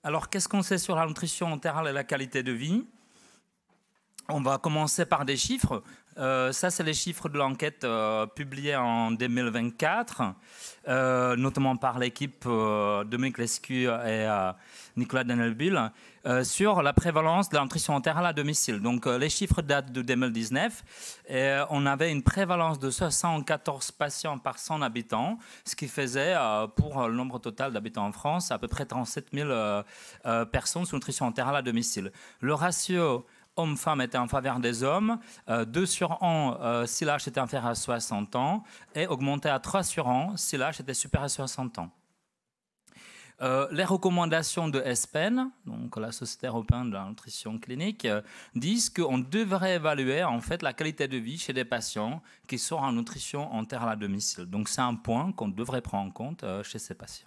Alors, qu'est-ce qu'on sait sur la nutrition entérale et la qualité de vie? On va commencer par des chiffres. Ça, c'est les chiffres de l'enquête publiée en 2024, notamment par l'équipe Dominique Lescu et Nicolas Danelbuhl, sur la prévalence de la nutrition entérale à domicile. Donc, les chiffres datent de 2019. Et on avait une prévalence de 74 patients par 100 habitants, ce qui faisait, pour le nombre total d'habitants en France, à peu près 37 000 personnes sous nutrition entérale à domicile. Le ratio hommes-femmes était en faveur des hommes, 2 sur 1 si l'âge était inférieur à 60 ans, et augmenté à 3 sur 1 si l'âge était supérieur à 60 ans. Les recommandations de ESPEN, donc la Société européenne de la nutrition clinique, disent qu'on devrait évaluer en fait la qualité de vie chez des patients qui sont en nutrition entérale à domicile. Donc c'est un point qu'on devrait prendre en compte chez ces patients.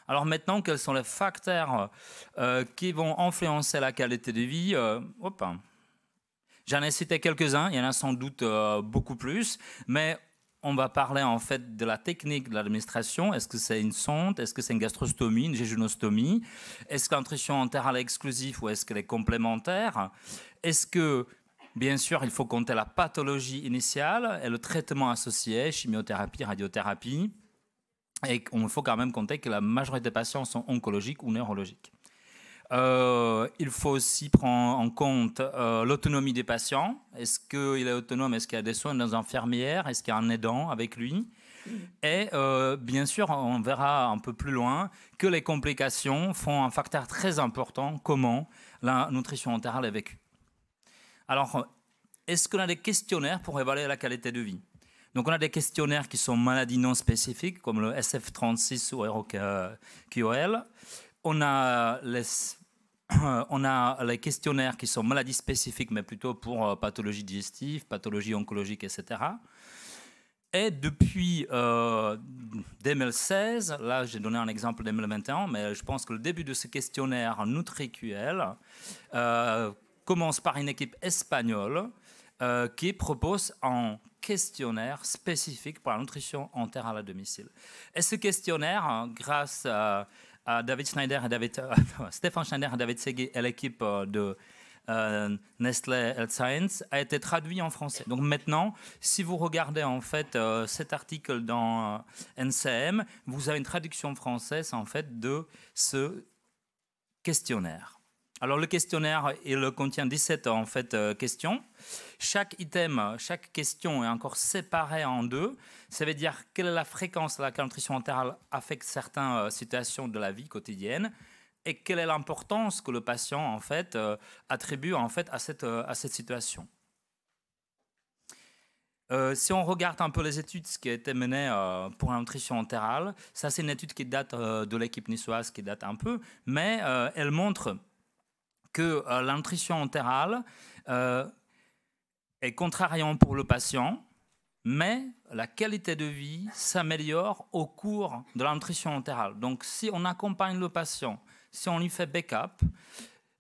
Alors maintenant, quels sont les facteurs qui vont influencer la qualité de vie? J'en ai cité quelques-uns, il y en a sans doute beaucoup plus, mais on va parler en fait de la technique de l'administration. Est-ce que c'est une sonde? Est-ce que c'est une gastrostomie, une jéjunostomie? Est-ce que la nutrition entérale est exclusive ou est-ce qu'elle est complémentaire? Est-ce que, bien sûr, il faut compter la pathologie initiale et le traitement associé, chimiothérapie, radiothérapie? Et il faut quand même compter que la majorité des patients sont oncologiques ou neurologiques. Il faut aussi prendre en compte l'autonomie des patients. Est-ce qu'il est autonome? Est-ce qu'il y a des soins dans infirmières? Est-ce qu'il y a un aidant avec lui? Et bien sûr, on verra un peu plus loin que les complications font un facteur très important, comment la nutrition entérale est vécue. Alors, est-ce qu'on a des questionnaires pour évaluer la qualité de vie? Donc, on a des questionnaires qui sont maladies non spécifiques, comme le SF36 ou ERO-QOL. On a les questionnaires qui sont maladies spécifiques, mais plutôt pour pathologie digestive, pathologie oncologique, etc. Et depuis 2016, là j'ai donné un exemple 2021, mais je pense que le début de ce questionnaire NutriQL commence par une équipe espagnole qui propose un questionnaire spécifique pour la nutrition entérale à domicile. Et ce questionnaire, grâce à David Schneider et Stéphane Schneider et David Segui et l'équipe de Nestlé Health Science, a été traduit en français. Donc maintenant, si vous regardez en fait cet article dans NCM, vous avez une traduction française en fait de ce questionnaire. Alors le questionnaire, il contient 17 en fait, questions. Chaque item, chaque question est encore séparée en deux. Ça veut dire quelle est la fréquence à laquelle la nutrition entérale affecte certaines situations de la vie quotidienne et quelle est l'importance que le patient en fait, attribue en fait, à cette situation. Si on regarde un peu les études qui ont été menées pour la nutrition entérale, ça c'est une étude qui date de l'équipe niçoise, qui date un peu, mais elle montre que la nutrition entérale est contrariante pour le patient, mais la qualité de vie s'améliore au cours de la nutrition entérale. Donc, si on accompagne le patient, si on lui fait backup,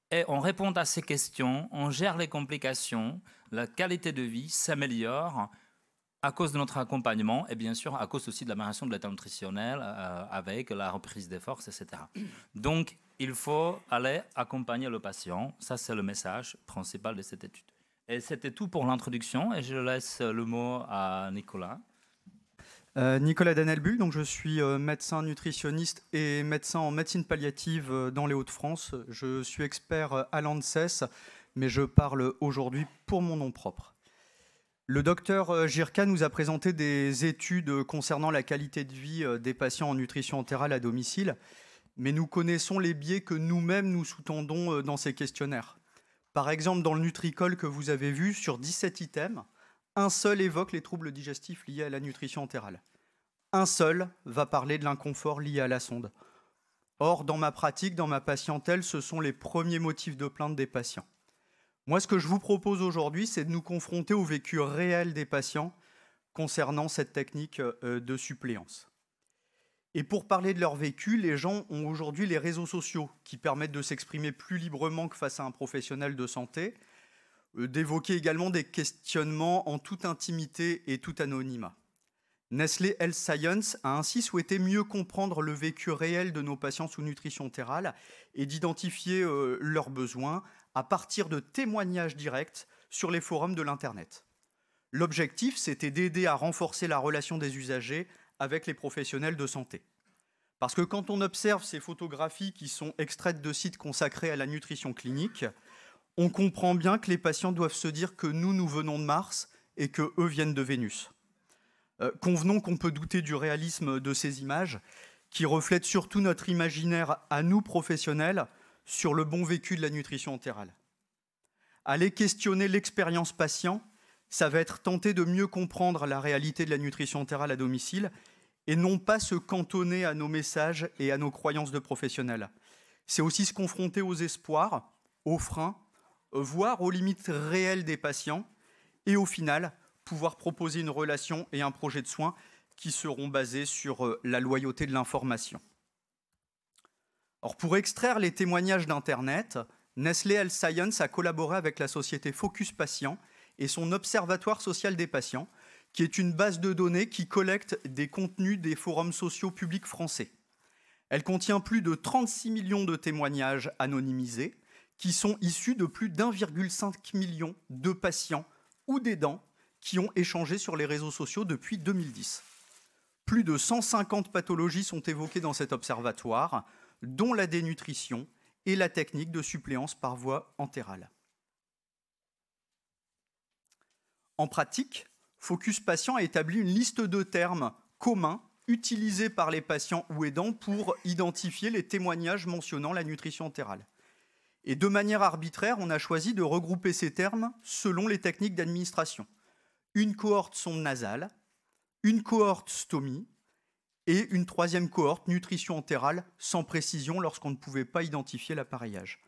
et on répond à ses questions, on gère les complications, la qualité de vie s'améliore à cause de notre accompagnement et bien sûr à cause aussi de l'amélioration de l'état nutritionnel avec la reprise des forces, etc. Donc, il faut aller accompagner le patient. Ça, c'est le message principal de cette étude. Et c'était tout pour l'introduction et je laisse le mot à Nicolas. Nicolas Danelbuhl, donc je suis médecin nutritionniste et médecin en médecine palliative dans les Hauts-de-France. Je suis expert à l'ANSES, mais je parle aujourd'hui pour mon nom propre. Le docteur Jirka nous a présenté des études concernant la qualité de vie des patients en nutrition entérale à domicile, mais nous connaissons les biais que nous-mêmes nous sous-tendons dans ces questionnaires. Par exemple, dans le Nutricol que vous avez vu, sur 17 items, un seul évoque les troubles digestifs liés à la nutrition entérale. Un seul va parler de l'inconfort lié à la sonde. Or, dans ma pratique, dans ma patientèle, ce sont les premiers motifs de plainte des patients. Moi, ce que je vous propose aujourd'hui, c'est de nous confronter au vécu réel des patients concernant cette technique de suppléance. Et pour parler de leur vécu, les gens ont aujourd'hui les réseaux sociaux qui permettent de s'exprimer plus librement que face à un professionnel de santé, d'évoquer également des questionnements en toute intimité et tout anonymat. Nestlé Health Science a ainsi souhaité mieux comprendre le vécu réel de nos patients sous nutrition entérale et d'identifier leurs besoins à partir de témoignages directs sur les forums de l'Internet. L'objectif, c'était d'aider à renforcer la relation des usagers avec les professionnels de santé. Parce que quand on observe ces photographies qui sont extraites de sites consacrés à la nutrition clinique, on comprend bien que les patients doivent se dire que nous venons de Mars et qu'eux viennent de Vénus. Convenons qu'on peut douter du réalisme de ces images, qui reflètent surtout notre imaginaire à nous, professionnels, sur le bon vécu de la nutrition entérale. Aller questionner l'expérience patient, ça va être tenter de mieux comprendre la réalité de la nutrition entérale à domicile et non pas se cantonner à nos messages et à nos croyances de professionnels. C'est aussi se confronter aux espoirs, aux freins, voire aux limites réelles des patients et au final, pouvoir proposer une relation et un projet de soins qui seront basés sur la loyauté de l'information. Alors, pour extraire les témoignages d'Internet, Nestlé Health Science a collaboré avec la société Focus Patient et son Observatoire social des patients, qui est une base de données qui collecte des contenus des forums sociaux publics français. Elle contient plus de 36 millions de témoignages anonymisés qui sont issus de plus d'1,5 million de patients ou d'aidants qui ont échangé sur les réseaux sociaux depuis 2010. Plus de 150 pathologies sont évoquées dans cet observatoire, dont la dénutrition et la technique de suppléance par voie entérale. En pratique, Focus Patient a établi une liste de termes communs utilisés par les patients ou aidants pour identifier les témoignages mentionnant la nutrition entérale. Et de manière arbitraire, on a choisi de regrouper ces termes selon les techniques d'administration. Une cohorte sonde nasale, une cohorte stomie et une troisième cohorte nutrition entérale sans précision lorsqu'on ne pouvait pas identifier l'appareillage.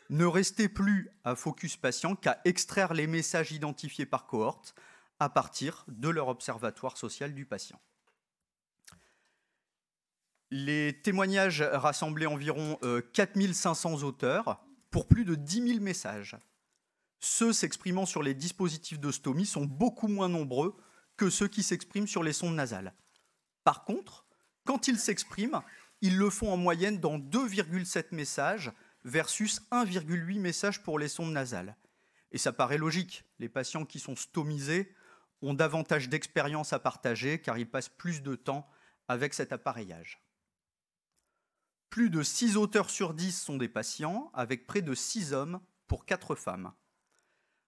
Ne restait plus à Focus Patient qu'à extraire les messages identifiés par cohorte à partir de leur observatoire social du patient. Les témoignages rassemblaient environ 4500 auteurs pour plus de 10 000 messages. Ceux s'exprimant sur les dispositifs de stomie sont beaucoup moins nombreux que ceux qui s'expriment sur les sondes nasales. Par contre, quand ils s'expriment, ils le font en moyenne dans 2,7 messages versus 1,8 messages pour les sondes nasales. Et ça paraît logique, les patients qui sont stomisés ont davantage d'expérience à partager car ils passent plus de temps avec cet appareillage. Plus de 6 auteurs sur 10 sont des patients, avec près de 6 hommes pour 4 femmes.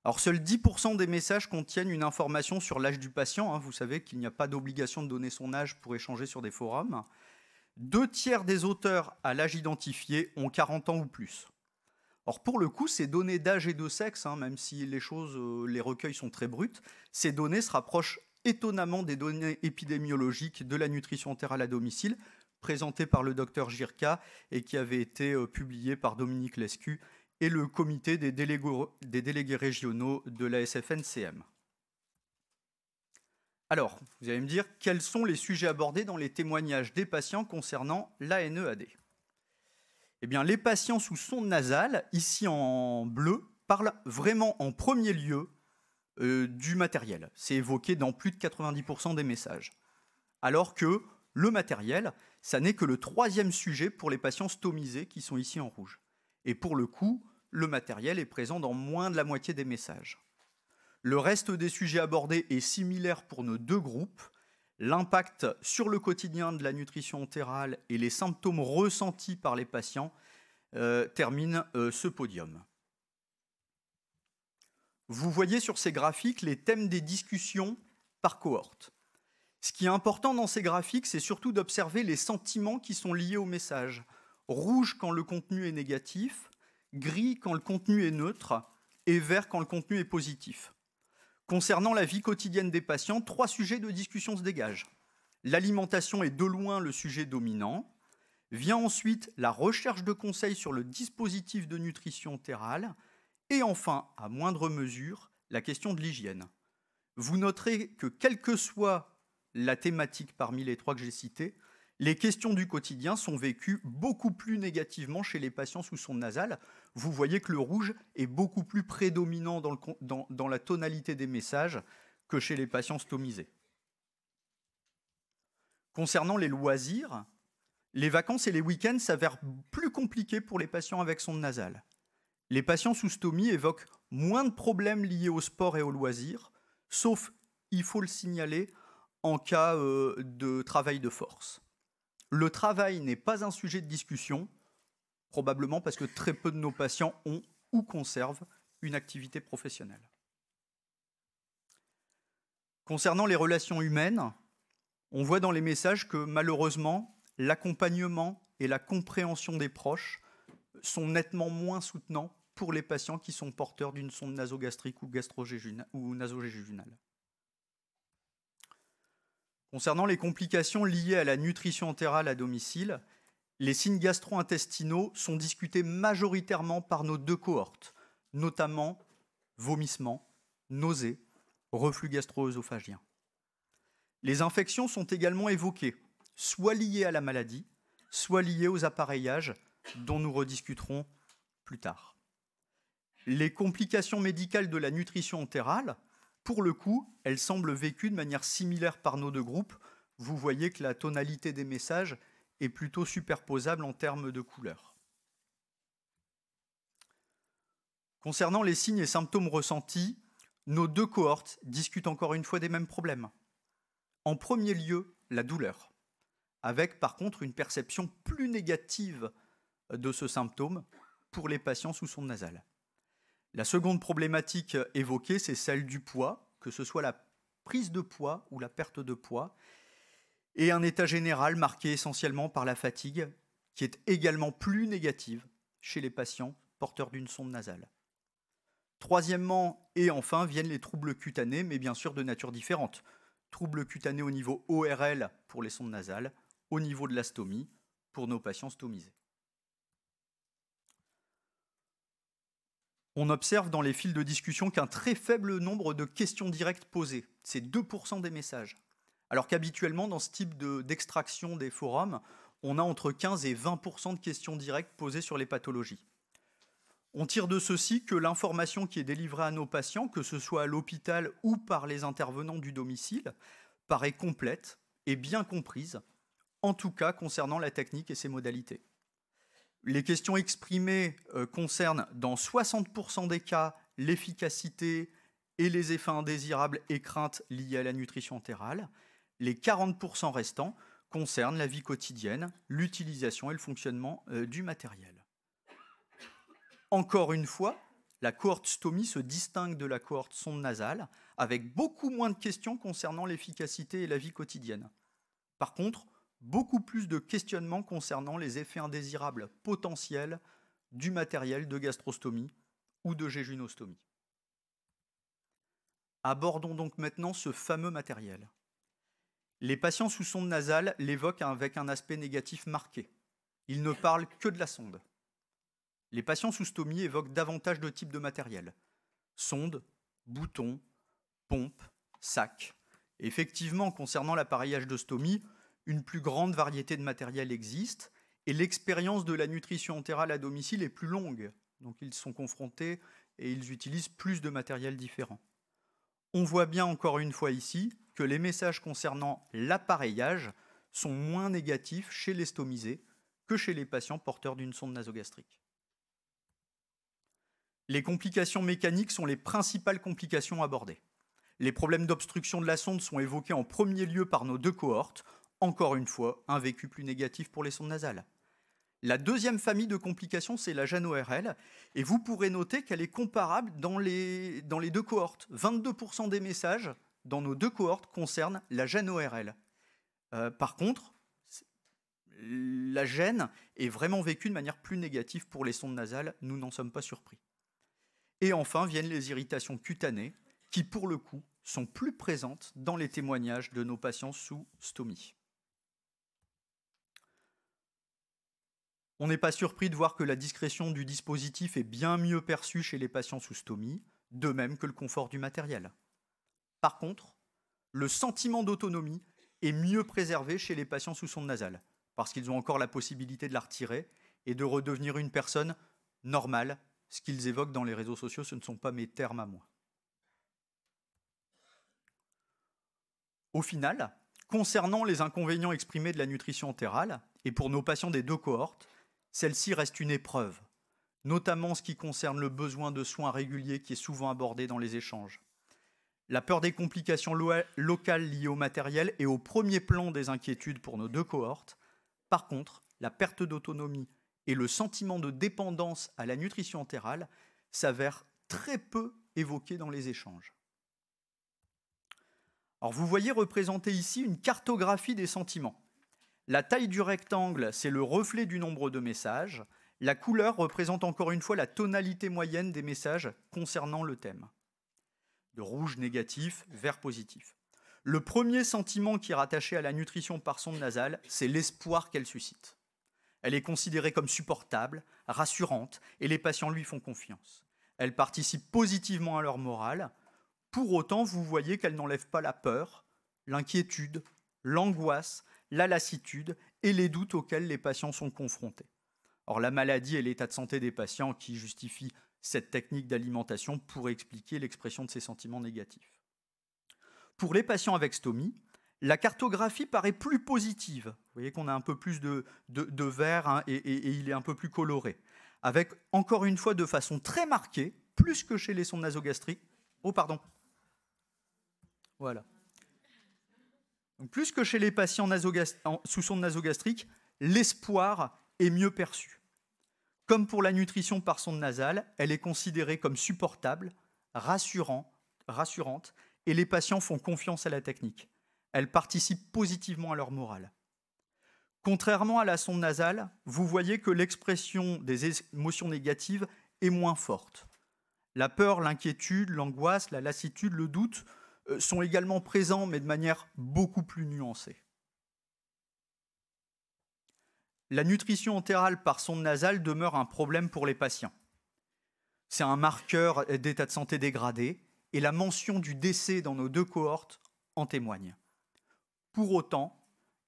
Alors, seuls 10% des messages contiennent une information sur l'âge du patient. Vous savez qu'il n'y a pas d'obligation de donner son âge pour échanger sur des forums. 2 tiers des auteurs à l'âge identifié ont 40 ans ou plus. Or, pour le coup, ces données d'âge et de sexe, même si les recueils sont très bruts, ces données se rapprochent étonnamment des données épidémiologiques de la nutrition entérale à domicile, présentées par le docteur Girka et qui avaient été publiées par Dominique Lescu et le comité des délégués régionaux de la SFNCM. Alors, vous allez me dire, quels sont les sujets abordés dans les témoignages des patients concernant l'ANEAD ? Eh bien, les patients sous sonde nasale, ici en bleu, parlent vraiment en premier lieu du matériel. C'est évoqué dans plus de 90% des messages. Alors que le matériel, ça n'est que le 3e sujet pour les patients stomisés qui sont ici en rouge. Et pour le coup, le matériel est présent dans moins de la moitié des messages. Le reste des sujets abordés est similaire pour nos 2 groupes. L'impact sur le quotidien de la nutrition entérale et les symptômes ressentis par les patients terminent ce podium. Vous voyez sur ces graphiques les thèmes des discussions par cohorte. Ce qui est important dans ces graphiques, c'est surtout d'observer les sentiments qui sont liés au message. Rouge quand le contenu est négatif, gris quand le contenu est neutre et vert quand le contenu est positif. Concernant la vie quotidienne des patients, 3 sujets de discussion se dégagent. L'alimentation est de loin le sujet dominant. Vient ensuite la recherche de conseils sur le dispositif de nutrition entérale. Et enfin, à moindre mesure, la question de l'hygiène. Vous noterez que quelle que soit la thématique parmi les 3 que j'ai cités, Les questions du quotidien sont vécues beaucoup plus négativement chez les patients sous sonde nasale. Vous voyez que le rouge est beaucoup plus prédominant dans la tonalité des messages que chez les patients stomisés. Concernant les loisirs, les vacances et les week-ends s'avèrent plus compliqués pour les patients avec sonde nasale. Les patients sous stomie évoquent moins de problèmes liés au sport et aux loisirs, sauf, il faut le signaler, en cas de travail de force. Le travail n'est pas un sujet de discussion, probablement parce que très peu de nos patients ont ou conservent une activité professionnelle. Concernant les relations humaines, on voit dans les messages que malheureusement, l'accompagnement et la compréhension des proches sont nettement moins soutenants pour les patients qui sont porteurs d'une sonde nasogastrique ou nasogéjunale. Concernant les complications liées à la nutrition entérale à domicile, les signes gastro-intestinaux sont discutés majoritairement par nos deux cohortes, notamment vomissements, nausées, reflux gastro-œsophagien. Les infections sont également évoquées, soit liées à la maladie, soit liées aux appareillages, dont nous rediscuterons plus tard. Les complications médicales de la nutrition entérale, pour le coup, elles semblent vécues de manière similaire par nos deux groupes. Vous voyez que la tonalité des messages est plutôt superposable en termes de couleur. Concernant les signes et symptômes ressentis, nos deux cohortes discutent encore une fois des mêmes problèmes. En premier lieu, la douleur, avec par contre une perception plus négative de ce symptôme pour les patients sous sonde nasale. La seconde problématique évoquée, c'est celle du poids, que ce soit la prise de poids ou la perte de poids, et un état général marqué essentiellement par la fatigue, qui est également plus négative chez les patients porteurs d'une sonde nasale. Troisièmement et enfin viennent les troubles cutanés, mais bien sûr de nature différente. Troubles cutanés au niveau ORL pour les sondes nasales, au niveau de la stomie pour nos patients stomisés. On observe dans les fils de discussion qu'un très faible nombre de questions directes posées, c'est 2% des messages. Alors qu'habituellement, dans ce type d'extraction des forums, on a entre 15 et 20% de questions directes posées sur les pathologies. On tire de ceci que l'information qui est délivrée à nos patients, que ce soit à l'hôpital ou par les intervenants du domicile, paraît complète et bien comprise, en tout cas concernant la technique et ses modalités. Les questions exprimées concernent dans 60% des cas l'efficacité et les effets indésirables et craintes liées à la nutrition entérale. Les 40% restants concernent la vie quotidienne, l'utilisation et le fonctionnement du matériel. Encore une fois, la cohorte stomie se distingue de la cohorte sonde nasale avec beaucoup moins de questions concernant l'efficacité et la vie quotidienne. Par contre, beaucoup plus de questionnements concernant les effets indésirables potentiels du matériel de gastrostomie ou de jéjunostomie. Abordons donc maintenant ce fameux matériel. Les patients sous sonde nasale l'évoquent avec un aspect négatif marqué. Ils ne parlent que de la sonde. Les patients sous stomie évoquent davantage de types de matériel. Sonde, bouton, pompe, sac. Effectivement, concernant l'appareillage de stomie, une plus grande variété de matériel existe et l'expérience de la nutrition entérale à domicile est plus longue. Donc ils sont confrontés et ils utilisent plus de matériel différent. On voit bien encore une fois ici que les messages concernant l'appareillage sont moins négatifs chez les stomisés que chez les patients porteurs d'une sonde nasogastrique. Les complications mécaniques sont les principales complications abordées. Les problèmes d'obstruction de la sonde sont évoqués en premier lieu par nos deux cohortes. Encore une fois, un vécu plus négatif pour les sondes nasales. La deuxième famille de complications, c'est la gêne ORL, et vous pourrez noter qu'elle est comparable dans les deux cohortes. 22% des messages dans nos deux cohortes concernent la gêne ORL. Par contre, la gêne est vraiment vécue de manière plus négative pour les sondes nasales, nous n'en sommes pas surpris. Et enfin viennent les irritations cutanées, qui pour le coup sont plus présentes dans les témoignages de nos patients sous stomie. On n'est pas surpris de voir que la discrétion du dispositif est bien mieux perçue chez les patients sous stomie, de même que le confort du matériel. Par contre, le sentiment d'autonomie est mieux préservée chez les patients sous sonde nasale, parce qu'ils ont encore la possibilité de la retirer et de redevenir une personne normale. Ce qu'ils évoquent dans les réseaux sociaux, ce ne sont pas mes termes à moi. Au final, concernant les inconvénients exprimés de la nutrition entérale, et pour nos patients des 2 cohortes, celle-ci reste une épreuve, notamment en ce qui concerne le besoin de soins réguliers qui est souvent abordé dans les échanges. La peur des complications locales liées au matériel est au premier plan des inquiétudes pour nos 2 cohortes. Par contre, la perte d'autonomie et le sentiment de dépendance à la nutrition entérale s'avèrent très peu évoqués dans les échanges. Alors vous voyez représenter ici une cartographie des sentiments. La taille du rectangle, c'est le reflet du nombre de messages. La couleur représente encore une fois la tonalité moyenne des messages concernant le thème. De rouge négatif, vert positif. Le premier sentiment qui est rattaché à la nutrition par sonde nasale, c'est l'espoir qu'elle suscite. Elle est considérée comme supportable, rassurante, et les patients lui font confiance. Elle participe positivement à leur morale. Pour autant, vous voyez qu'elle n'enlève pas la peur, l'inquiétude, l'angoisse, la lassitude et les doutes auxquels les patients sont confrontés. Or, la maladie et l'état de santé des patients qui justifient cette technique d'alimentation pourraient expliquer l'expression de ces sentiments négatifs. Pour les patients avec stomie, la cartographie paraît plus positive. Vous voyez qu'on a un peu plus de vert, hein, et il est un peu plus coloré. Avec, encore une fois, de façon très marquée, plus que chez les sondes nasogastriques. Oh, pardon. Voilà. Donc, plus que chez les patients sous sonde nasogastrique, l'espoir est mieux perçu. Comme pour la nutrition par sonde nasale, elle est considérée comme supportable, rassurante, et les patients font confiance à la technique. Elle participe positivement à leur morale. Contrairement à la sonde nasale, vous voyez que l'expression des émotions négatives est moins forte. La peur, l'inquiétude, l'angoisse, la lassitude, le doute sont également présents, mais de manière beaucoup plus nuancée. La nutrition entérale par sonde nasale demeure un problème pour les patients. C'est un marqueur d'état de santé dégradé, et la mention du décès dans nos 2 cohortes en témoigne. Pour autant,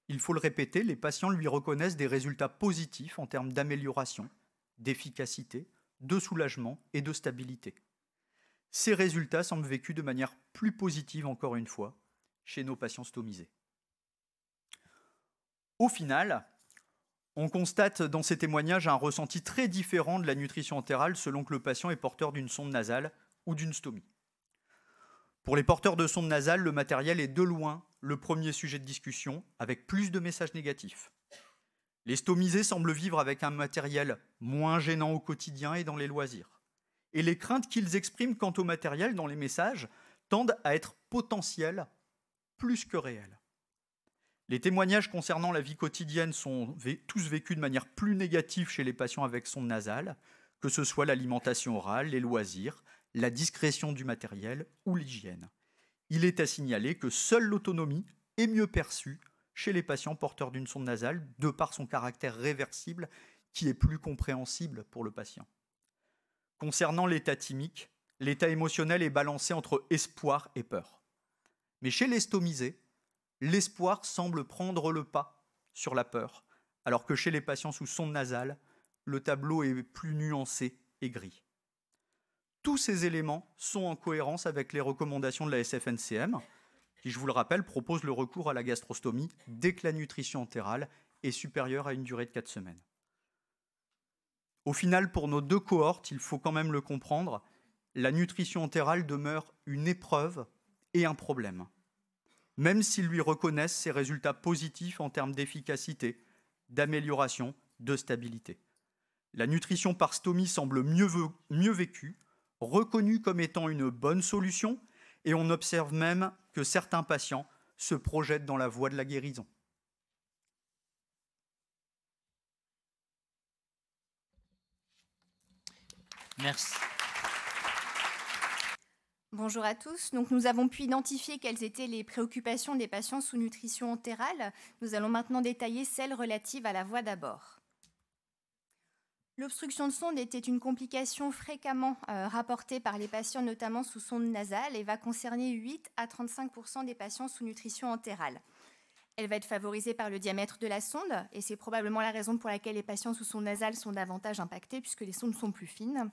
il faut le répéter, les patients lui reconnaissent des résultats positifs en termes d'amélioration, d'efficacité, de soulagement et de stabilité. Ces résultats semblent vécus de manière plus positive, encore une fois, chez nos patients stomisés. Au final, on constate dans ces témoignages un ressenti très différent de la nutrition entérale selon que le patient est porteur d'une sonde nasale ou d'une stomie. Pour les porteurs de sonde nasale, le matériel est de loin le premier sujet de discussion, avec plus de messages négatifs. Les stomisés semblent vivre avec un matériel moins gênant au quotidien et dans les loisirs. Et les craintes qu'ils expriment quant au matériel dans les messages tendent à être potentielles plus que réelles. Les témoignages concernant la vie quotidienne sont tous vécus de manière plus négative chez les patients avec sonde nasale, que ce soit l'alimentation orale, les loisirs, la discrétion du matériel ou l'hygiène. Il est à signaler que seule l'autonomie est mieux perçue chez les patients porteurs d'une sonde nasale, de par son caractère réversible qui est plus compréhensible pour le patient. Concernant l'état thymique, l'état émotionnel est balancé entre espoir et peur. Mais chez les stomisés, l'espoir semble prendre le pas sur la peur, alors que chez les patients sous sonde nasale, le tableau est plus nuancé et gris. Tous ces éléments sont en cohérence avec les recommandations de la SFNCM, qui, je vous le rappelle, propose le recours à la gastrostomie dès que la nutrition entérale est supérieure à une durée de 4 semaines. Au final, pour nos 2 cohortes, il faut quand même le comprendre, la nutrition entérale demeure une épreuve et un problème, même s'ils lui reconnaissent ses résultats positifs en termes d'efficacité, d'amélioration, de stabilité. La nutrition par stomie semble mieux vécue, reconnue comme étant une bonne solution, et on observe même que certains patients se projettent dans la voie de la guérison. Merci. Bonjour à tous. Donc, nous avons pu identifier quelles étaient les préoccupations des patients sous nutrition entérale. Nous allons maintenant détailler celles relatives à la voie d'abord. L'obstruction de sonde était une complication fréquemment rapportée par les patients, notamment sous sonde nasale, et va concerner 8 à 35% des patients sous nutrition entérale. Elle va être favorisée par le diamètre de la sonde, et c'est probablement la raison pour laquelle les patients sous sonde nasale sont davantage impactés, puisque les sondes sont plus fines.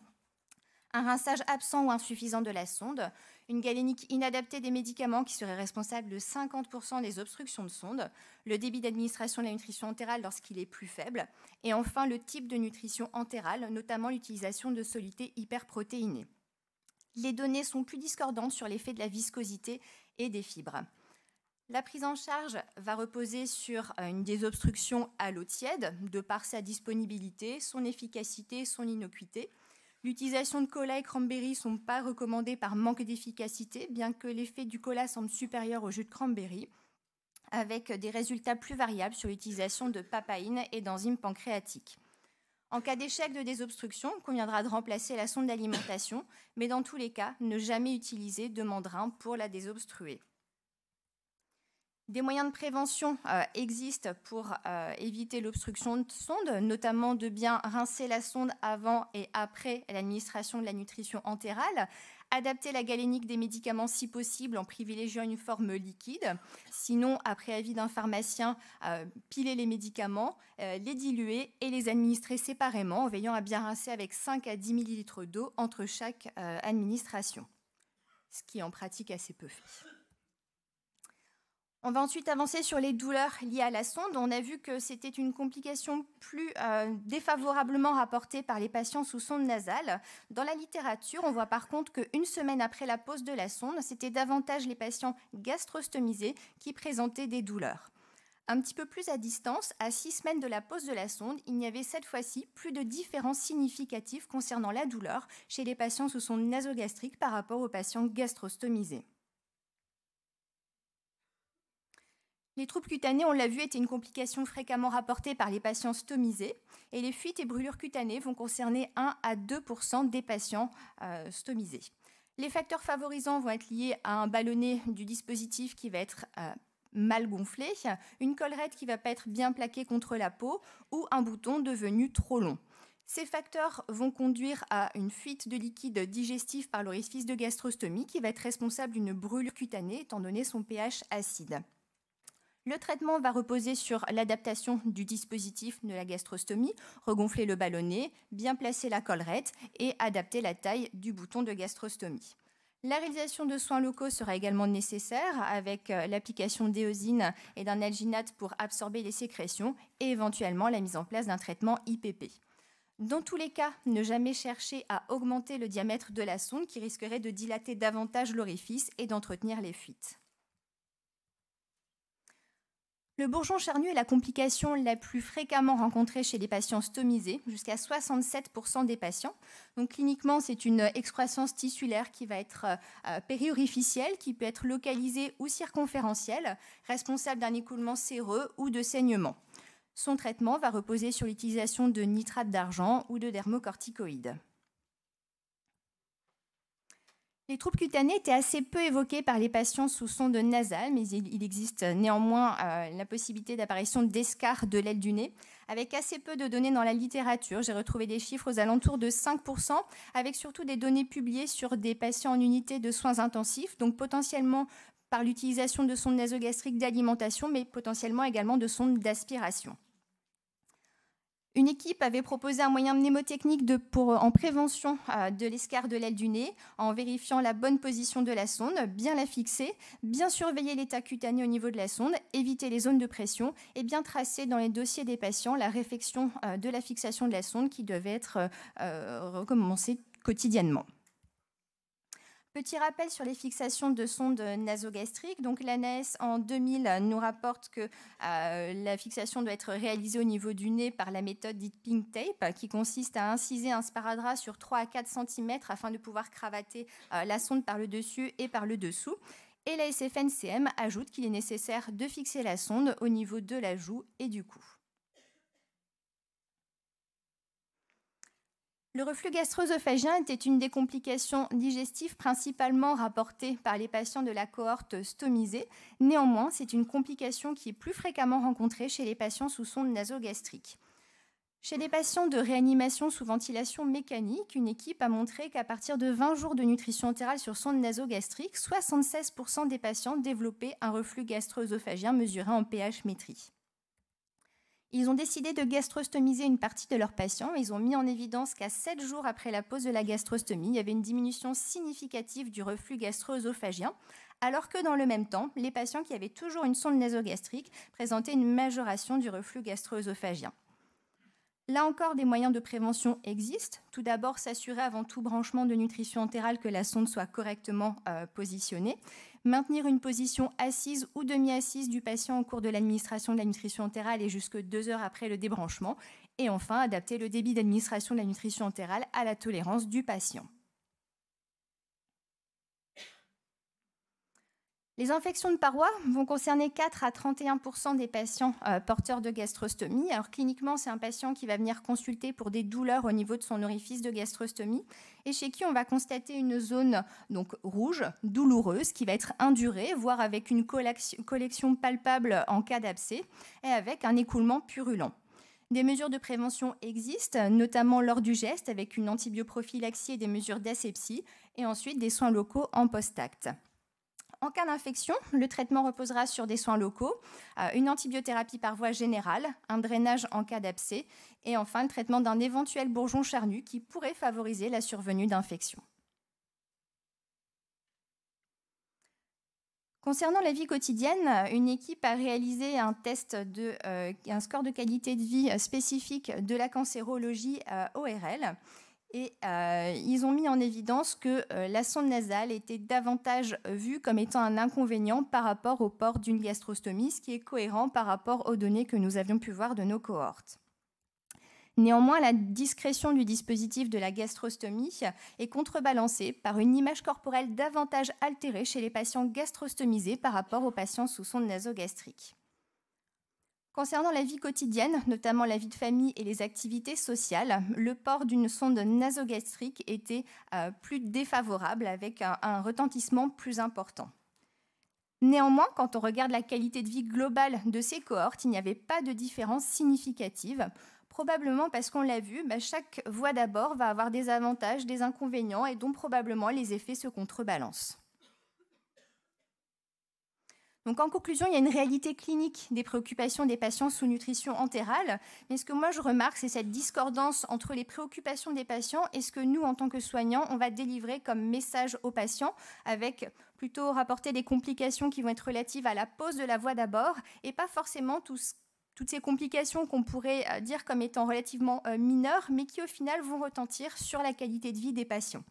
Un rinçage absent ou insuffisant de la sonde, une galénique inadaptée des médicaments qui serait responsable de 50% des obstructions de sonde, le débit d'administration de la nutrition entérale lorsqu'il est plus faible, et enfin le type de nutrition entérale, notamment l'utilisation de solutés hyperprotéinées. Les données sont plus discordantes sur l'effet de la viscosité et des fibres. La prise en charge va reposer sur une désobstruction à l'eau tiède, de par sa disponibilité, son efficacité, son innocuité. L'utilisation de cola et cranberry ne sont pas recommandées par manque d'efficacité, bien que l'effet du cola semble supérieur au jus de cranberry, avec des résultats plus variables sur l'utilisation de papaïne et d'enzymes pancréatiques. En cas d'échec de désobstruction, il conviendra de remplacer la sonde d'alimentation, mais dans tous les cas, ne jamais utiliser de mandrin pour la désobstruer. Des moyens de prévention existent pour éviter l'obstruction de sonde, notamment de bien rincer la sonde avant et après l'administration de la nutrition entérale, adapter la galénique des médicaments si possible en privilégiant une forme liquide, sinon, après avis d'un pharmacien, piler les médicaments, les diluer et les administrer séparément en veillant à bien rincer avec 5 à 10 ml d'eau entre chaque administration, ce qui est en pratique assez peu fait. On va ensuite avancer sur les douleurs liées à la sonde. On a vu que c'était une complication plus défavorablement rapportée par les patients sous sonde nasale. Dans la littérature, on voit par contre qu'une semaine après la pose de la sonde, c'était davantage les patients gastrostomisés qui présentaient des douleurs. Un petit peu plus à distance, à 6 semaines de la pose de la sonde, il n'y avait cette fois-ci plus de différences significatives concernant la douleur chez les patients sous sonde nasogastrique par rapport aux patients gastrostomisés. Les troubles cutanés, on l'a vu, étaient une complication fréquemment rapportée par les patients stomisés et les fuites et brûlures cutanées vont concerner 1 à 2% des patients stomisés. Les facteurs favorisants vont être liés à un ballonnet du dispositif qui va être mal gonflé, une collerette qui ne va pas être bien plaquée contre la peau ou un bouton devenu trop long. Ces facteurs vont conduire à une fuite de liquide digestif par l'orifice de gastrostomie qui va être responsable d'une brûlure cutanée étant donné son pH acide. Le traitement va reposer sur l'adaptation du dispositif de la gastrostomie, regonfler le ballonnet, bien placer la collerette et adapter la taille du bouton de gastrostomie. La réalisation de soins locaux sera également nécessaire avec l'application d'éosine et d'un alginate pour absorber les sécrétions et éventuellement la mise en place d'un traitement IPP. Dans tous les cas, ne jamais chercher à augmenter le diamètre de la sonde qui risquerait de dilater davantage l'orifice et d'entretenir les fuites. Le bourgeon charnu est la complication la plus fréquemment rencontrée chez les patients stomisés, jusqu'à 67% des patients. Donc, cliniquement, c'est une excroissance tissulaire qui va être périorificielle, qui peut être localisée ou circonférentielle, responsable d'un écoulement séreux ou de saignement. Son traitement va reposer sur l'utilisation de nitrate d'argent ou de dermocorticoïdes. Les troubles cutanés étaient assez peu évoqués par les patients sous sonde nasale, mais il existe néanmoins la possibilité d'apparition d'escarres de l'aile du nez, avec assez peu de données dans la littérature. J'ai retrouvé des chiffres aux alentours de 5%, avec surtout des données publiées sur des patients en unité de soins intensifs, donc potentiellement par l'utilisation de sondes nasogastriques d'alimentation, mais potentiellement également de sondes d'aspiration. Une équipe avait proposé un moyen mnémotechnique en prévention de l'escarre de l'aile du nez, en vérifiant la bonne position de la sonde, bien la fixer, bien surveiller l'état cutané au niveau de la sonde, éviter les zones de pression et bien tracer dans les dossiers des patients la réflexion de la fixation de la sonde qui devait être recommencée quotidiennement. Petit rappel sur les fixations de sondes nasogastriques. Donc, l'ANAS en 2000 nous rapporte que la fixation doit être réalisée au niveau du nez par la méthode dite pink tape, qui consiste à inciser un sparadrap sur 3 à 4 cm afin de pouvoir cravater la sonde par le dessus et par le dessous. Et la SFNCM ajoute qu'il est nécessaire de fixer la sonde au niveau de la joue et du cou. Le reflux gastro-œsophagien était une des complications digestives principalement rapportées par les patients de la cohorte stomisée. Néanmoins, c'est une complication qui est plus fréquemment rencontrée chez les patients sous sonde nasogastrique. Chez les patients de réanimation sous ventilation mécanique, une équipe a montré qu'à partir de 20 jours de nutrition entérale sur sonde nasogastrique, 76% des patients développaient un reflux gastro-œsophagien mesuré en pH-métrie. Ils ont décidé de gastrostomiser une partie de leurs patients. Ils ont mis en évidence qu'à 7 jours après la pause de la gastrostomie, il y avait une diminution significative du reflux gastro-œsophagien, alors que dans le même temps, les patients qui avaient toujours une sonde nasogastrique présentaient une majoration du reflux gastro-œsophagien. Là encore, des moyens de prévention existent. Tout d'abord, s'assurer avant tout branchement de nutrition entérale que la sonde soit correctement positionnée. Maintenir une position assise ou demi-assise du patient au cours de l'administration de la nutrition entérale et jusque 2 heures après le débranchement. Et enfin, adapter le débit d'administration de la nutrition entérale à la tolérance du patient. Les infections de parois vont concerner 4 à 31% des patients porteurs de gastrostomie. Alors cliniquement, c'est un patient qui va venir consulter pour des douleurs au niveau de son orifice de gastrostomie et chez qui on va constater une zone donc rouge, douloureuse, qui va être indurée, voire avec une collection palpable en cas d'abcès et avec un écoulement purulent. Des mesures de prévention existent, notamment lors du geste avec une antibioprophylaxie et des mesures d'asepsie et ensuite des soins locaux en post-acte. En cas d'infection, le traitement reposera sur des soins locaux, une antibiothérapie par voie générale, un drainage en cas d'abcès et enfin le traitement d'un éventuel bourgeon charnu qui pourrait favoriser la survenue d'infections. Concernant la vie quotidienne, une équipe a réalisé un test un score de qualité de vie spécifique de la cancérologie ORL. Et ils ont mis en évidence que la sonde nasale était davantage vue comme étant un inconvénient par rapport au port d'une gastrostomie, ce qui est cohérent par rapport aux données que nous avions pu voir de nos cohortes. Néanmoins, la discrétion du dispositif de la gastrostomie est contrebalancée par une image corporelle davantage altérée chez les patients gastrostomisés par rapport aux patients sous sonde nasogastrique. Concernant la vie quotidienne, notamment la vie de famille et les activités sociales, le port d'une sonde nasogastrique était plus défavorable avec un retentissement plus important. Néanmoins, quand on regarde la qualité de vie globale de ces cohortes, il n'y avait pas de différence significative, probablement parce qu'on l'a vu, chaque voie d'abord va avoir des avantages, des inconvénients et dont probablement les effets se contrebalancent. Donc en conclusion, il y a une réalité clinique des préoccupations des patients sous nutrition entérale. Mais ce que moi je remarque, c'est cette discordance entre les préoccupations des patients et ce que nous, en tant que soignants, on va délivrer comme message aux patients, avec plutôt rapporter des complications qui vont être relatives à la pose de la voie d'abord et pas forcément toutes ces complications qu'on pourrait dire comme étant relativement mineures, mais qui au final vont retentir sur la qualité de vie des patients.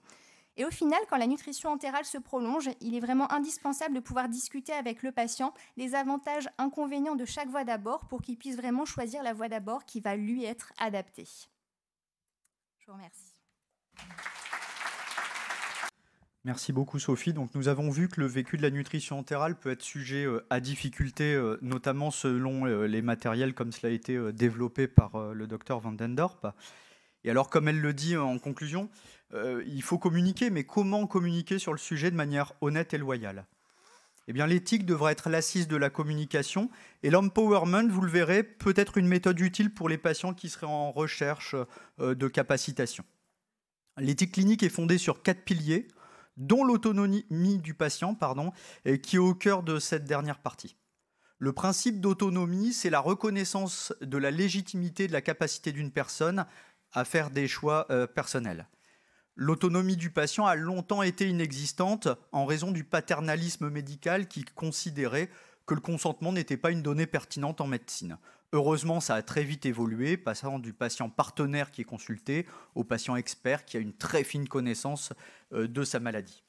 Et au final, quand la nutrition entérale se prolonge, il est vraiment indispensable de pouvoir discuter avec le patient des avantages, inconvénients de chaque voie d'abord pour qu'il puisse vraiment choisir la voie d'abord qui va lui être adaptée. Je vous remercie. Merci beaucoup Sophie. Donc, nous avons vu que le vécu de la nutrition entérale peut être sujet à difficultés, notamment selon les matériels comme cela a été développé par le docteur Van den Dorp. Et alors, comme elle le dit en conclusion, il faut communiquer, mais comment communiquer sur le sujet de manière honnête et loyale ? Eh bien, l'éthique devra être l'assise de la communication, et l'empowerment, vous le verrez, peut être une méthode utile pour les patients qui seraient en recherche de capacitation. L'éthique clinique est fondée sur 4 piliers, dont l'autonomie du patient, qui est au cœur de cette dernière partie. Le principe d'autonomie, c'est la reconnaissance de la légitimité de la capacité d'une personne à faire des choix personnels. L'autonomie du patient a longtemps été inexistante en raison du paternalisme médical qui considérait que le consentement n'était pas une donnée pertinente en médecine. Heureusement, ça a très vite évolué, passant du patient partenaire qui est consulté au patient expert qui a une très fine connaissance de sa maladie.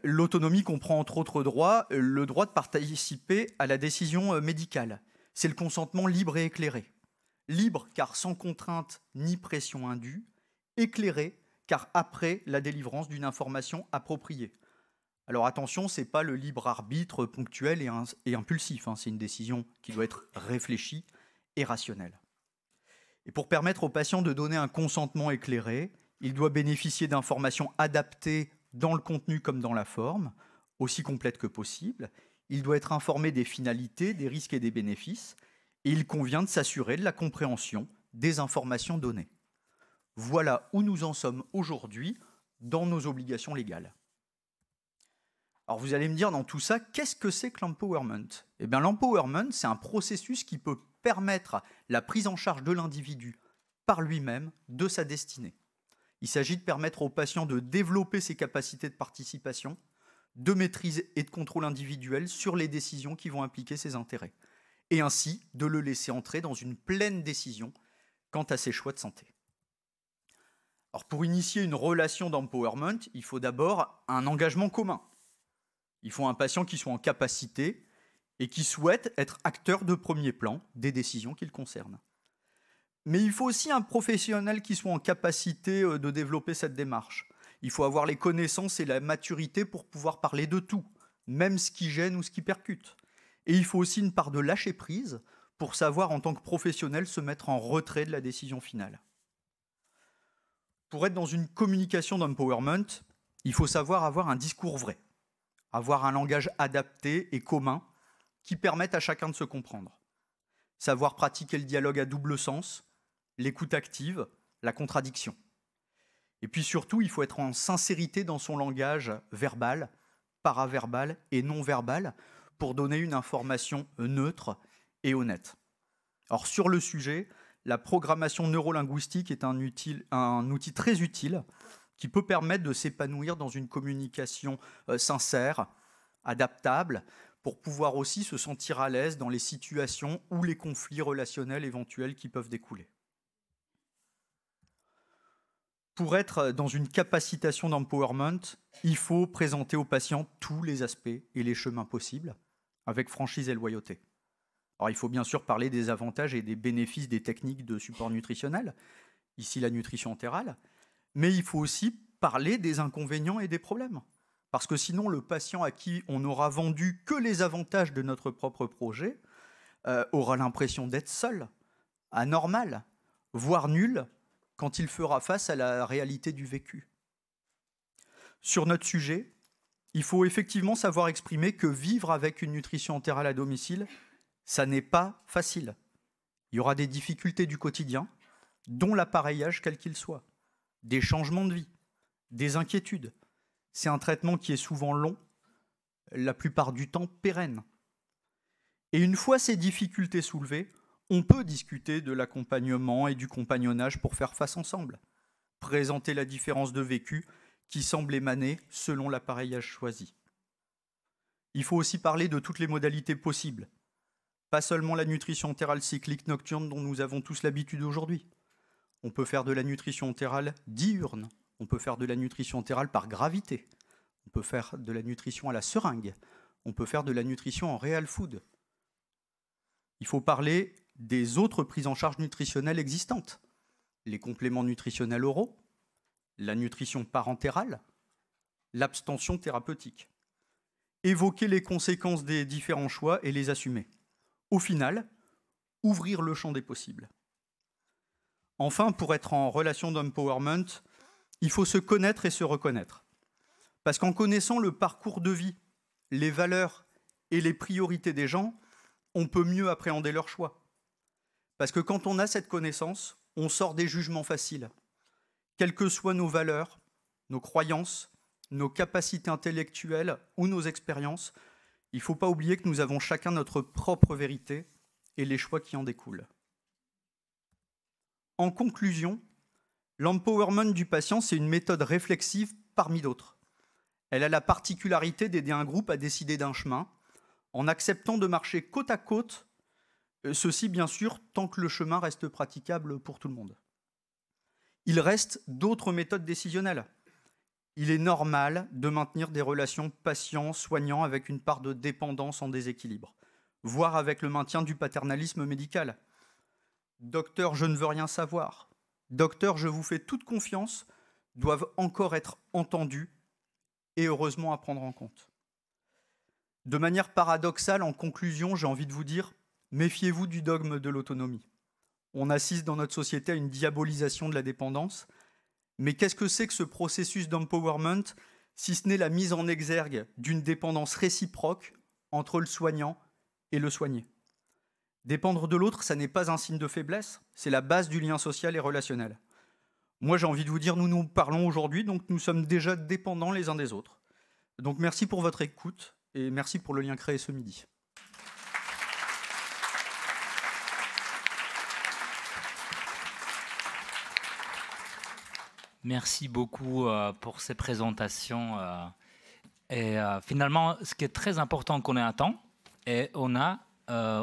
L'autonomie comprend entre autres droits le droit de participer à la décision médicale. C'est le consentement libre et éclairé. Libre car sans contrainte ni pression indue, éclairé car après la délivrance d'une information appropriée. Alors attention, ce n'est pas le libre arbitre ponctuel et impulsif, c'est une décision qui doit être réfléchie et rationnelle. Et pour permettre au patient de donner un consentement éclairé, il doit bénéficier d'informations adaptées dans le contenu comme dans la forme, aussi complètes que possible. Il doit être informé des finalités, des risques et des bénéfices, et il convient de s'assurer de la compréhension des informations données. Voilà où nous en sommes aujourd'hui dans nos obligations légales. Alors vous allez me dire dans tout ça, qu'est-ce que c'est que l'empowerment? Eh bien l'empowerment, c'est un processus qui peut permettre la prise en charge de l'individu par lui-même de sa destinée. Il s'agit de permettre au patient de développer ses capacités de participation, de maîtrise et de contrôle individuel sur les décisions qui vont impliquer ses intérêts, et ainsi de le laisser entrer dans une pleine décision quant à ses choix de santé. Alors pour initier une relation d'empowerment, il faut d'abord un engagement commun. Il faut un patient qui soit en capacité et qui souhaite être acteur de premier plan des décisions qui le concernent. Mais il faut aussi un professionnel qui soit en capacité de développer cette démarche. Il faut avoir les connaissances et la maturité pour pouvoir parler de tout, même ce qui gêne ou ce qui percute. Et il faut aussi une part de lâcher-prise pour savoir, en tant que professionnel, se mettre en retrait de la décision finale. Pour être dans une communication d'empowerment, il faut savoir avoir un discours vrai, avoir un langage adapté et commun qui permette à chacun de se comprendre. Savoir pratiquer le dialogue à double sens, l'écoute active, la contradiction. Et puis surtout, il faut être en sincérité dans son langage verbal, paraverbal et non verbal pour donner une information neutre et honnête. Alors sur le sujet, la programmation neurolinguistique est un outil très utile qui peut permettre de s'épanouir dans une communication sincère, adaptable, pour pouvoir aussi se sentir à l'aise dans les situations ou les conflits relationnels éventuels qui peuvent découler. Pour être dans une capacitation d'empowerment, il faut présenter au patient tous les aspects et les chemins possibles, avec franchise et loyauté. Alors, il faut bien sûr parler des avantages et des bénéfices des techniques de support nutritionnel, ici la nutrition entérale, mais il faut aussi parler des inconvénients et des problèmes. Parce que sinon, le patient à qui on aura vendu que les avantages de notre propre projet aura l'impression d'être seul, anormal, voire nul, quand il fera face à la réalité du vécu. Sur notre sujet, il faut effectivement savoir exprimer que vivre avec une nutrition entérale à domicile, ça n'est pas facile. Il y aura des difficultés du quotidien, dont l'appareillage quel qu'il soit, des changements de vie, des inquiétudes. C'est un traitement qui est souvent long, la plupart du temps pérenne. Et une fois ces difficultés soulevées, on peut discuter de l'accompagnement et du compagnonnage pour faire face ensemble, présenter la différence de vécu qui semble émaner selon l'appareillage choisi. Il faut aussi parler de toutes les modalités possibles, pas seulement la nutrition entérale cyclique nocturne dont nous avons tous l'habitude aujourd'hui. On peut faire de la nutrition entérale diurne, on peut faire de la nutrition entérale par gravité, on peut faire de la nutrition à la seringue, on peut faire de la nutrition en real food. Il faut parler des autres prises en charge nutritionnelles existantes, les compléments nutritionnels oraux, la nutrition parentérale, l'abstention thérapeutique. Évoquer les conséquences des différents choix et les assumer. Au final, ouvrir le champ des possibles. Enfin, pour être en relation d'empowerment, il faut se connaître et se reconnaître. Parce qu'en connaissant le parcours de vie, les valeurs et les priorités des gens, on peut mieux appréhender leurs choix. Parce que quand on a cette connaissance, on sort des jugements faciles. Quelles que soient nos valeurs, nos croyances, nos capacités intellectuelles ou nos expériences, il ne faut pas oublier que nous avons chacun notre propre vérité et les choix qui en découlent. En conclusion, l'empowerment du patient, c'est une méthode réflexive parmi d'autres. Elle a la particularité d'aider un groupe à décider d'un chemin, en acceptant de marcher côte à côte, ceci bien sûr tant que le chemin reste praticable pour tout le monde. Il reste d'autres méthodes décisionnelles. Il est normal de maintenir des relations patient-soignant avec une part de dépendance en déséquilibre, voire avec le maintien du paternalisme médical. Docteur, je ne veux rien savoir. Docteur, je vous fais toute confiance, doivent encore être entendus et heureusement à prendre en compte. De manière paradoxale, en conclusion, j'ai envie de vous dire, méfiez-vous du dogme de l'autonomie. On assiste dans notre société à une diabolisation de la dépendance, mais qu'est-ce que c'est que ce processus d'empowerment, si ce n'est la mise en exergue d'une dépendance réciproque entre le soignant et le soigné? Dépendre de l'autre, ça n'est pas un signe de faiblesse, c'est la base du lien social et relationnel. Moi, j'ai envie de vous dire, nous nous parlons aujourd'hui, donc nous sommes déjà dépendants les uns des autres. Donc merci pour votre écoute et merci pour le lien créé ce midi. Merci beaucoup pour ces présentations. Finalement, ce qui est très important qu'on ait un temps, et on a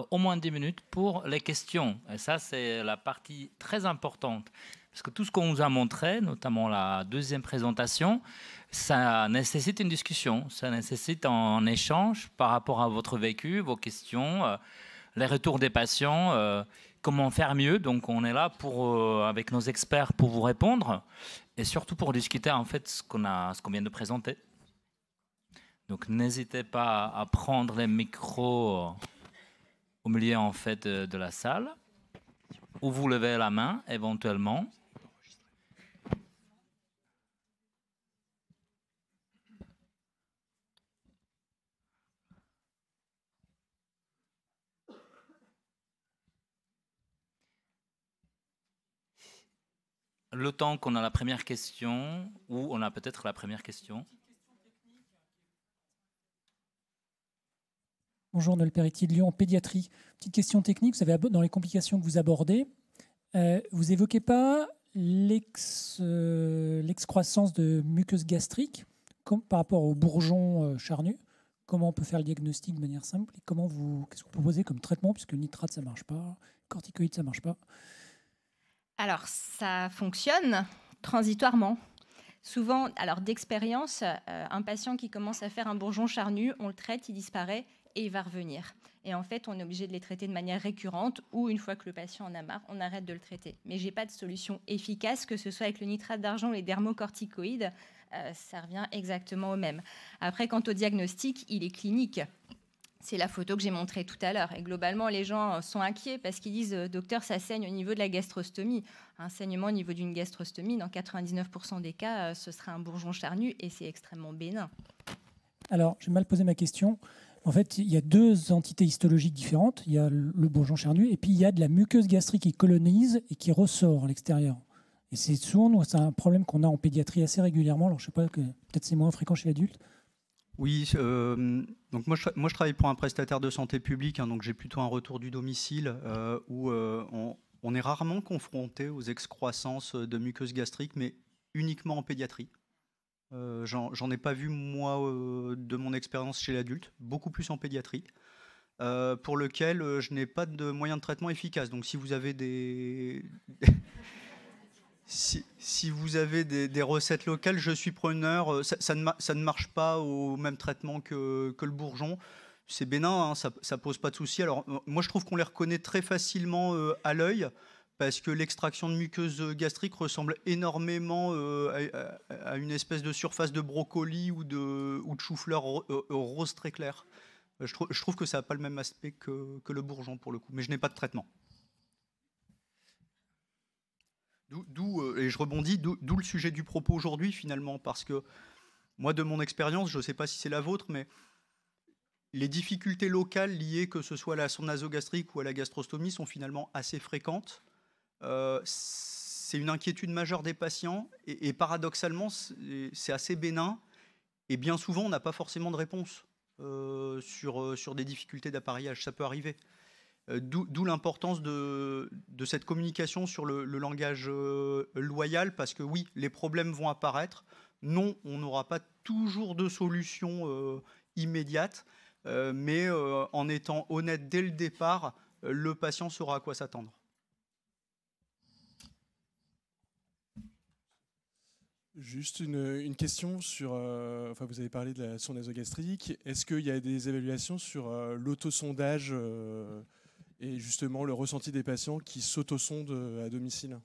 au moins 10 minutes pour les questions. Et ça, c'est la partie très importante. Parce que tout ce qu'on vous a montré, notamment la deuxième présentation, ça nécessite une discussion, ça nécessite un échange par rapport à votre vécu, vos questions, les retours des patients, comment faire mieux. Donc on est là pour, avec nos experts pour vous répondre et surtout pour discuter en fait ce qu'on vient de présenter. Donc n'hésitez pas à prendre les micros au milieu en fait de la salle ou vous levez la main éventuellement. Le temps qu'on a la première question, ou on a peut-être la première question. Bonjour, Noël Peretti de Lyon, en pédiatrie. Petite question technique, vous savez, dans les complications que vous abordez, vous n'évoquez pas l'excroissance de muqueuse gastrique par rapport au bourgeon charnu. Comment on peut faire le diagnostic de manière simple et qu'est-ce que vous proposez comme traitement, puisque le nitrate, ça ne marche pas, corticoïde, ça ne marche pas. Alors, ça fonctionne transitoirement. Souvent, alors d'expérience, un patient qui commence à faire un bourgeon charnu, on le traite, il disparaît et il va revenir. Et en fait, on est obligé de les traiter de manière récurrente ou une fois que le patient en a marre, on arrête de le traiter. Mais je n'ai pas de solution efficace, que ce soit avec le nitrate d'argent ou les dermocorticoïdes, ça revient exactement au même. Après, quant au diagnostic, il est clinique. C'est la photo que j'ai montrée tout à l'heure. Et globalement, les gens sont inquiets parce qu'ils disent « Docteur, ça saigne au niveau de la gastrostomie ». Un saignement au niveau d'une gastrostomie, dans 99% des cas, ce serait un bourgeon charnu et c'est extrêmement bénin. Alors, j'ai mal posé ma question. En fait, il y a deux entités histologiques différentes. Il y a le bourgeon charnu et puis il y a de la muqueuse gastrique qui colonise et qui ressort à l'extérieur. Et c'est souvent, c'est un problème qu'on a en pédiatrie assez régulièrement. Alors, je ne sais pas, peut-être c'est moins fréquent chez l'adulte. Oui, donc moi je travaille pour un prestataire de santé publique, hein, donc j'ai plutôt un retour du domicile où on est rarement confronté aux excroissances de muqueuse gastrique, mais uniquement en pédiatrie. J'en ai pas vu, moi, de mon expérience chez l'adulte, beaucoup plus en pédiatrie, pour lequel je n'ai pas de moyen de traitement efficace. Donc si vous avez des... Si vous avez des recettes locales, je suis preneur. Ça ne marche pas au même traitement que le bourgeon. C'est bénin, hein, ça pose pas de souci. Alors moi, je trouve qu'on les reconnaît très facilement à l'œil parce que l'extraction de muqueuse gastrique ressemble énormément à une espèce de surface de brocoli ou de chou-fleur rose très clair. Je trouve que ça n'a pas le même aspect que le bourgeon pour le coup, mais je n'ai pas de traitement. Et je rebondis, d'où le sujet du propos aujourd'hui finalement, parce que moi de mon expérience, je ne sais pas si c'est la vôtre, mais les difficultés locales liées, que ce soit à la sonde nasogastrique ou à la gastrostomie, sont finalement assez fréquentes. C'est une inquiétude majeure des patients et paradoxalement, c'est assez bénin et bien souvent, on n'a pas forcément de réponse sur des difficultés d'appareillage. Ça peut arriver. D'où l'importance de cette communication sur le langage loyal, parce que oui, les problèmes vont apparaître. Non, on n'aura pas toujours de solution immédiate, mais en étant honnête dès le départ, le patient saura à quoi s'attendre. Juste une question sur... enfin, vous avez parlé de la sonde nasogastrique. Est-ce qu'il y a des évaluations sur l'autosondage et justement le ressenti des patients qui s'autosondent à domicile?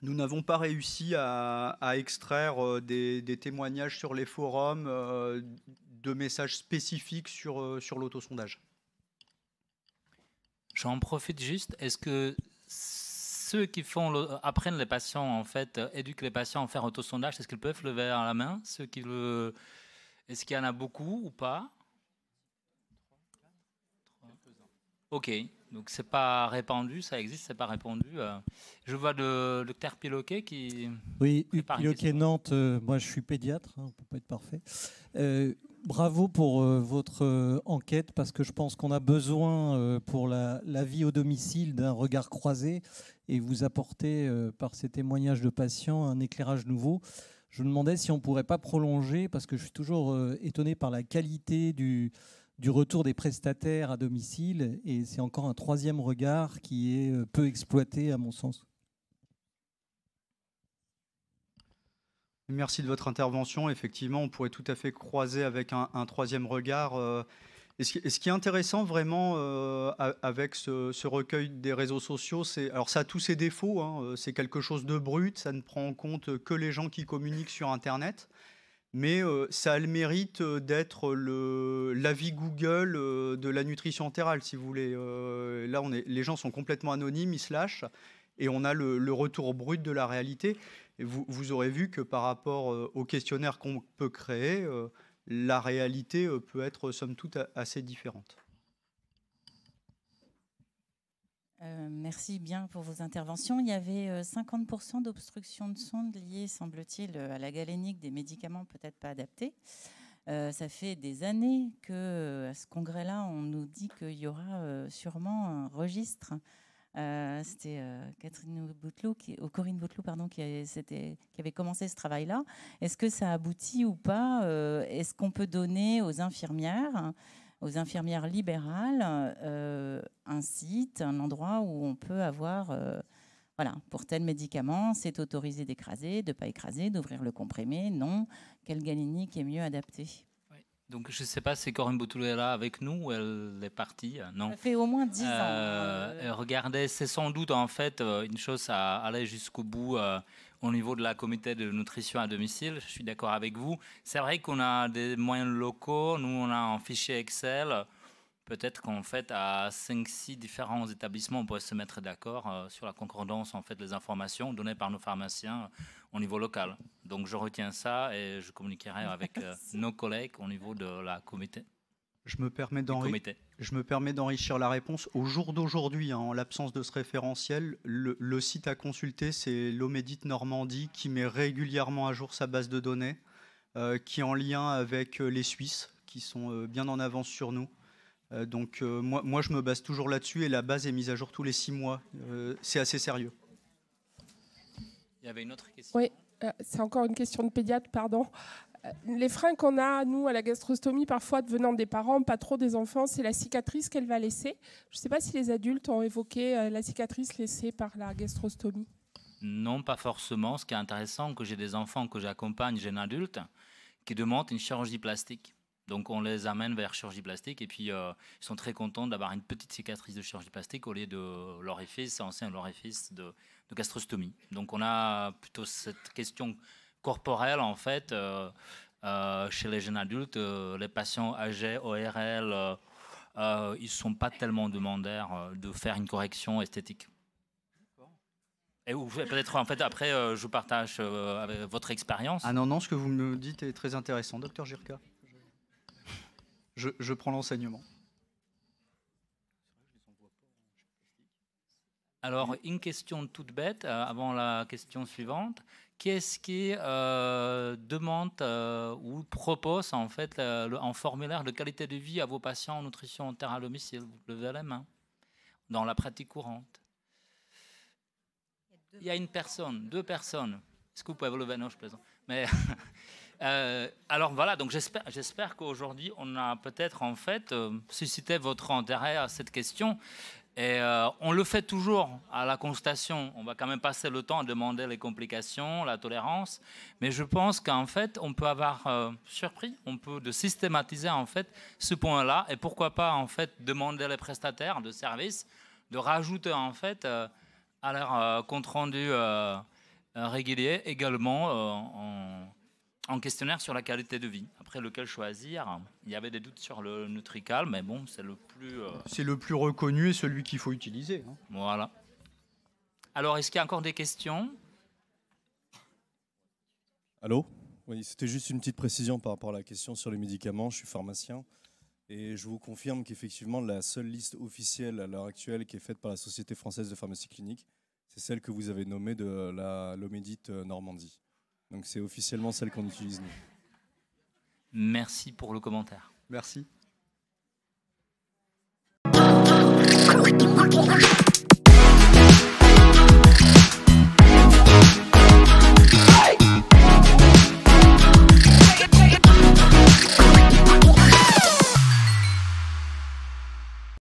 Nous n'avons pas réussi à extraire des témoignages sur les forums de messages spécifiques sur l'autosondage. J'en profite juste. Est-ce que ceux qui apprennent les patients, en fait, éduquent les patients à faire autosondage, est-ce qu'ils peuvent lever à la main? Est-ce qu'il y en a beaucoup ou pas? Ok, donc c'est pas répandu, ça existe, c'est pas répandu. Je vois le docteur Piloquet qui... Oui, Hugues prépare une Piloquet, question. Nantes. Moi, je suis pédiatre, hein, on ne peut pas être parfait. Bravo pour votre enquête, parce que je pense qu'on a besoin pour la vie au domicile d'un regard croisé, et vous apportez par ces témoignages de patients un éclairage nouveau. Je me demandais si on ne pourrait pas prolonger, parce que je suis toujours étonné par la qualité du retour des prestataires à domicile, et c'est encore un troisième regard qui est peu exploité à mon sens. Merci de votre intervention. Effectivement, on pourrait tout à fait croiser avec un troisième regard. Et ce qui est intéressant vraiment avec ce recueil des réseaux sociaux, alors ça a tous ses défauts, hein, c'est quelque chose de brut, ça ne prend en compte que les gens qui communiquent sur Internet, mais ça a le mérite d'être l'avis Google de la nutrition entérale, si vous voulez. Là, les gens sont complètement anonymes, ils se lâchent, et on a le retour brut de la réalité. Et vous aurez vu que par rapport au questionnaire qu'on peut créer, la réalité peut être somme toute assez différente. Merci bien pour vos interventions. Il y avait 50% d'obstruction de sonde liée, semble-t-il, à la galénique des médicaments peut-être pas adaptés. Ça fait des années que à ce congrès-là, on nous dit qu'il y aura sûrement un registre. C'était Corinne Bouteloup, qui avait commencé ce travail-là. Est-ce que ça aboutit ou pas? Est-ce qu'on peut donner aux infirmières libérales, un site, un endroit où on peut avoir, voilà, pour tel médicament, c'est autorisé d'écraser, de ne pas écraser, d'ouvrir le comprimé, non. Quelle galénique est mieux adaptée? Donc je ne sais pas si Corinne Bouteloup est là avec nous ou elle est partie. Non. Ça fait au moins 10 ans. Regardez, c'est sans doute en fait une chose à aller jusqu'au bout au niveau de la comité de nutrition à domicile. Je suis d'accord avec vous. C'est vrai qu'on a des moyens locaux. Nous, on a un fichier Excel. Peut-être qu'en fait, à 5-6 différents établissements, on pourrait se mettre d'accord sur la concordance en fait, des informations données par nos pharmaciens au niveau local. Donc, je retiens ça et je communiquerai avec nos collègues au niveau de la comité. Je me permets d'enrichir la réponse. Au jour d'aujourd'hui, hein, en l'absence de ce référentiel, le site à consulter, c'est l'Omédite Normandie qui met régulièrement à jour sa base de données, qui est en lien avec les Suisses, qui sont bien en avance sur nous. Donc moi, je me base toujours là-dessus et la base est mise à jour tous les 6 mois. C'est assez sérieux. Il y avait une autre question. Oui, c'est encore une question de pédiatre, pardon. Les freins qu'on a, nous, à la gastrostomie, parfois devenant des parents, pas trop des enfants, c'est la cicatrice qu'elle va laisser. Je ne sais pas si les adultes ont évoqué la cicatrice laissée par la gastrostomie. Non, pas forcément. Ce qui est intéressant, que j'ai des enfants que j'accompagne, jeunes adultes, qui demandent une chirurgie plastique. Donc on les amène vers chirurgie plastique et puis ils sont très contents d'avoir une petite cicatrice de chirurgie plastique au lieu de l'orifice, ancien l'orifice de gastrostomie. Donc on a plutôt cette question corporelle en fait chez les jeunes adultes. Les patients âgés, ORL, ils ne sont pas tellement demandeurs de faire une correction esthétique. Et peut-être en fait après je partage avec votre expérience. Ah non, ce que vous me dites est très intéressant, docteur Jirka. Je prends l'enseignement. Alors, une question toute bête, avant la question suivante. Qui est-ce qui demande ou propose en fait un formulaire de qualité de vie à vos patients en nutrition entérale à domicile? Vous levez la main dans la pratique courante. Il y a une personne, 2 personnes. Est-ce que vous pouvez vous lever? Non, je plaisante. Mais alors voilà, donc j'espère qu'aujourd'hui on a peut-être en fait suscité votre intérêt à cette question. Et on le fait toujours à la constatation. On va quand même passer le temps à demander les complications, la tolérance. Mais je pense qu'en fait, on peut avoir surpris, on peut systématiser en fait ce point-là. Et pourquoi pas en fait demander les prestataires de services de rajouter en fait à leur compte rendu régulier également en questionnaire sur la qualité de vie. Après lequel choisir, il y avait des doutes sur le Nutrical, mais bon, c'est le plus... C'est le plus reconnu et celui qu'il faut utiliser. Hein. Voilà. Alors, est-ce qu'il y a encore des questions? Allô? Oui, c'était juste une petite précision par rapport à la question sur les médicaments. Je suis pharmacien. Et je vous confirme qu'effectivement, la seule liste officielle à l'heure actuelle qui est faite par la Société française de pharmacie clinique, c'est celle que vous avez nommée de la Lomédite Normandie. Donc c'est officiellement celle qu'on utilise nous. Merci pour le commentaire. Merci.